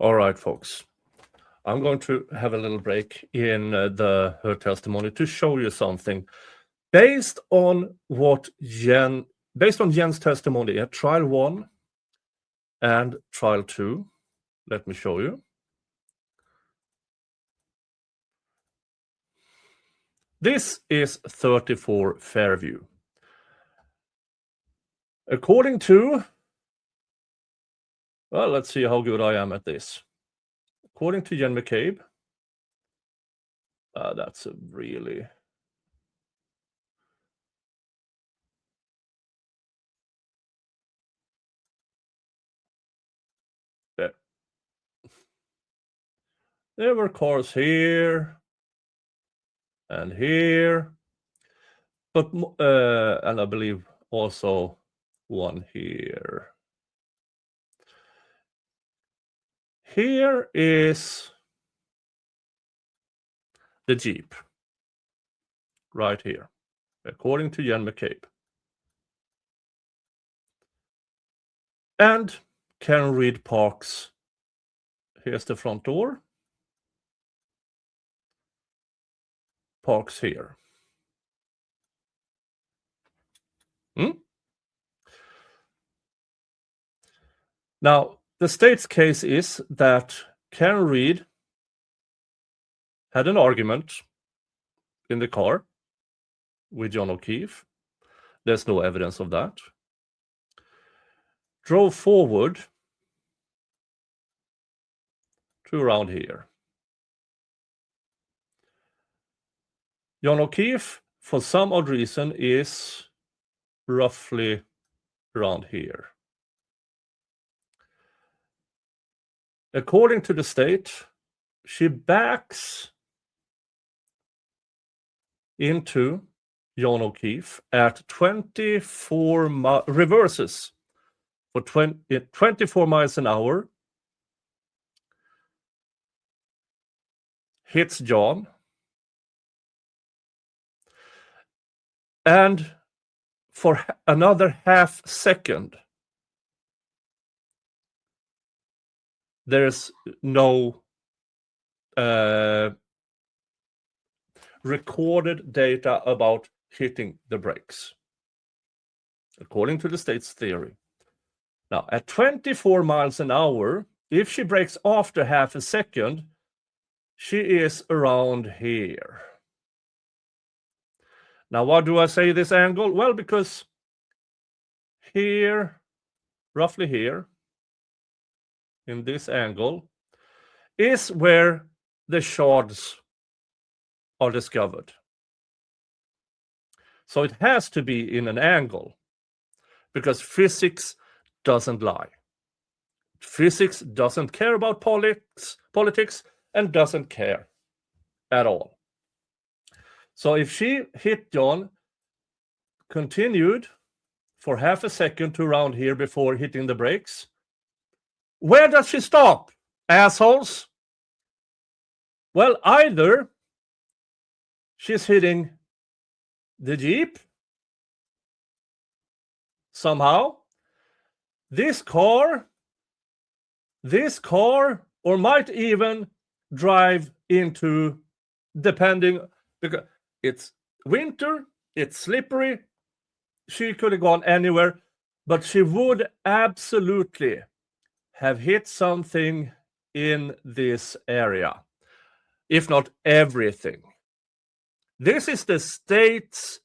All right, folks. I'm going to have a little break in her testimony to show you something based on Jen's testimony at trial 1 and trial 2. Let me show you. This is 34 Fairview. According to, well, let's see how good I am at this. According to Jen McCabe, that's a really... There were cars here and here, but and I believe also one here. Here is the Jeep, right here, according to Jen McCabe. And Karen Reed parks. Here's the front door. Parks here. Now, the state's case is that Karen Reed had an argument in the car with John O'Keefe. There's no evidence of that. Drove forward to around here. John O'Keefe, for some odd reason, is roughly around here. According to the state, she backs into John O'Keefe at 24 reverses for 24 miles an hour, hits John, and for another half second, there's no recorded data about hitting the brakes, according to the state's theory. Now, at 24 miles an hour, if she brakes after half a second, she is around here. Now, why do I say this angle? Well, because here, roughly here, in this angle, is where the shards are discovered. So it has to be in an angle, because physics doesn't lie. Physics doesn't care about politics and doesn't care at all. So if she hit John, continued for half a second to around here before hitting the brakes, where does she stop, assholes? Well, either she's hitting the Jeep somehow, this car, or might even drive into, depending, because it's winter, it's slippery, she could have gone anywhere, but she would absolutely have hit something in this area, if not everything. This is the state's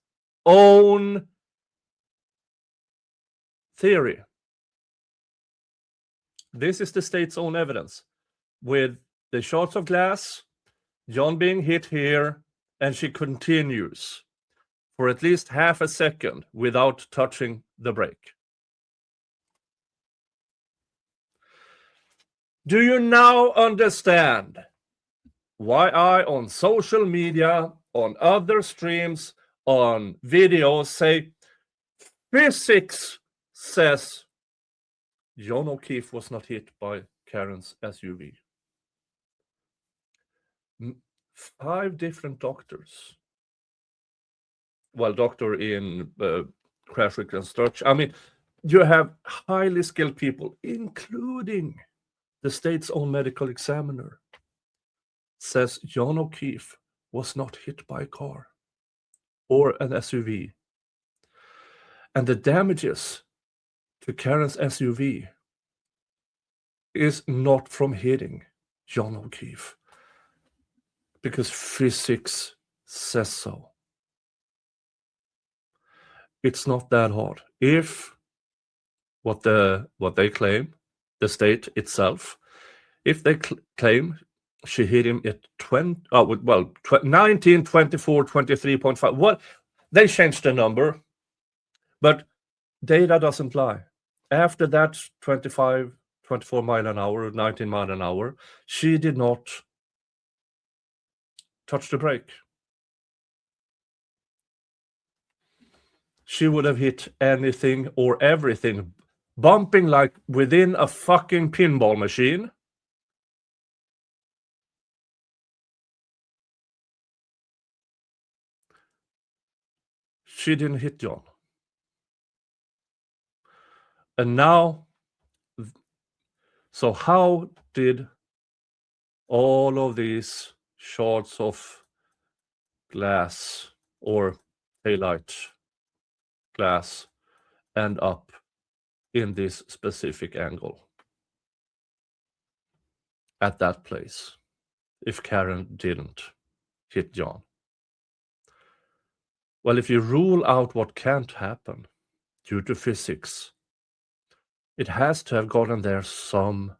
own theory. This is the state's own evidence, with the shards of glass, John being hit here, and she continues for at least half a second without touching the brake. Do you now understand why I, on social media, on other streams, on videos, say physics says John O'Keefe was not hit by Karen's SUV? 5 different doctors. Well, doctor in crash reconstruction. I mean, you have highly skilled people, including the state's own medical examiner, says John O'Keefe was not hit by a car or an SUV. And the damages to Karen's SUV is not from hitting John O'Keefe, because physics says so. It's not that hard. If what they claim, the state itself, if they claim she hit him at 19, 24, 23.5, what, they changed the number, but data doesn't lie. After that 24 mile an hour, 19 mile an hour, she did not touch the brake. She would have hit anything or everything, bumping like within a fucking pinball machine. She didn't hit John. And now, so how did all of these shards of glass or taillight glass end up in this specific angle at that place if Karen didn't hit John? Well, if you rule out what can't happen due to physics, it has to have gotten there some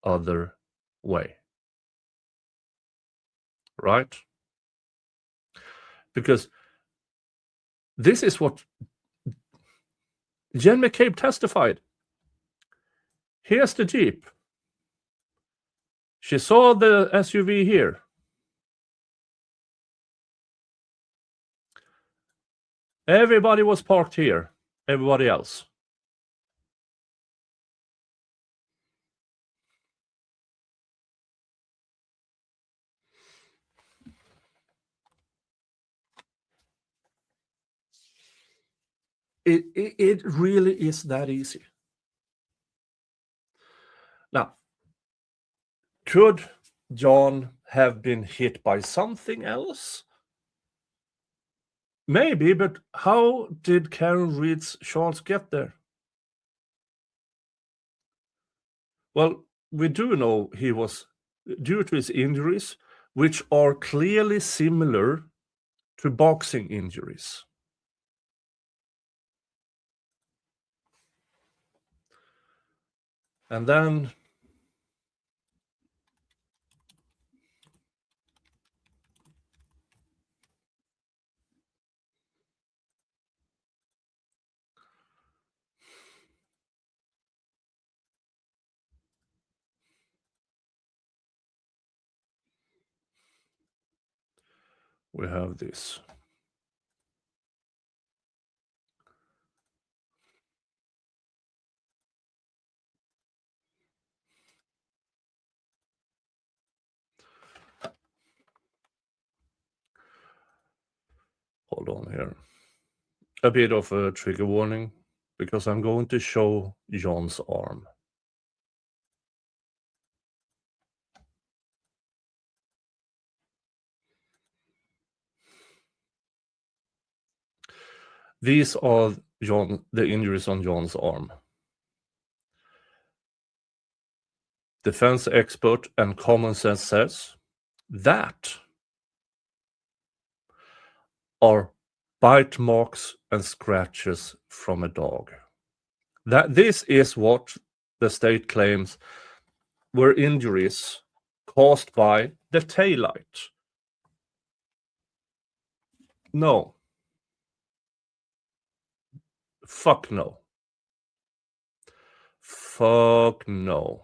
other way. Right? Because this is what Jen McCabe testified. Here's the Jeep. She saw the SUV here. Everybody was parked here. Everybody else. It really is that easy. Now, could John have been hit by something else? Maybe, but how did Karen Reed's Charles get there? Well, we do know he was, due to his injuries, which are clearly similar to boxing injuries. And then we have this. Hold on here. A bit of a trigger warning, because I'm going to show John's arm. These are the injuries on John's arm. Defense expert and common sense says that are bite marks and scratches from a dog. That this is what the state claims were injuries caused by the taillight. No. Fuck no. Fuck no.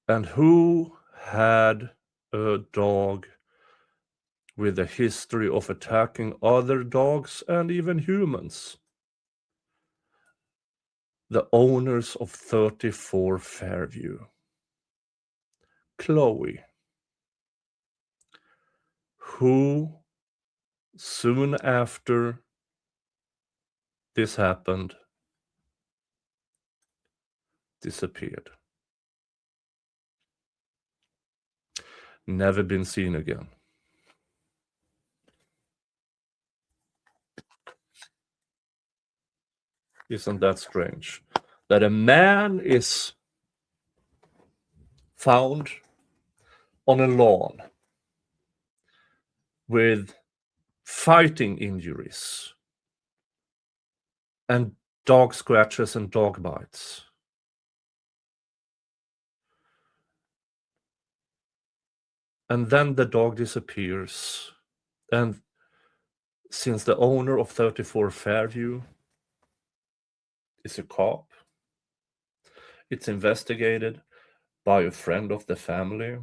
And who had a dog with a history of attacking other dogs and even humans? The owners of 34 Fairview. Chloe, who soon after this happened, disappeared. Never been seen again. Isn't that strange? That a man is found on a lawn with fighting injuries and dog scratches and dog bites. And then the dog disappears. And since the owner of 34 Fairview is a cop, it's investigated by a friend of the family.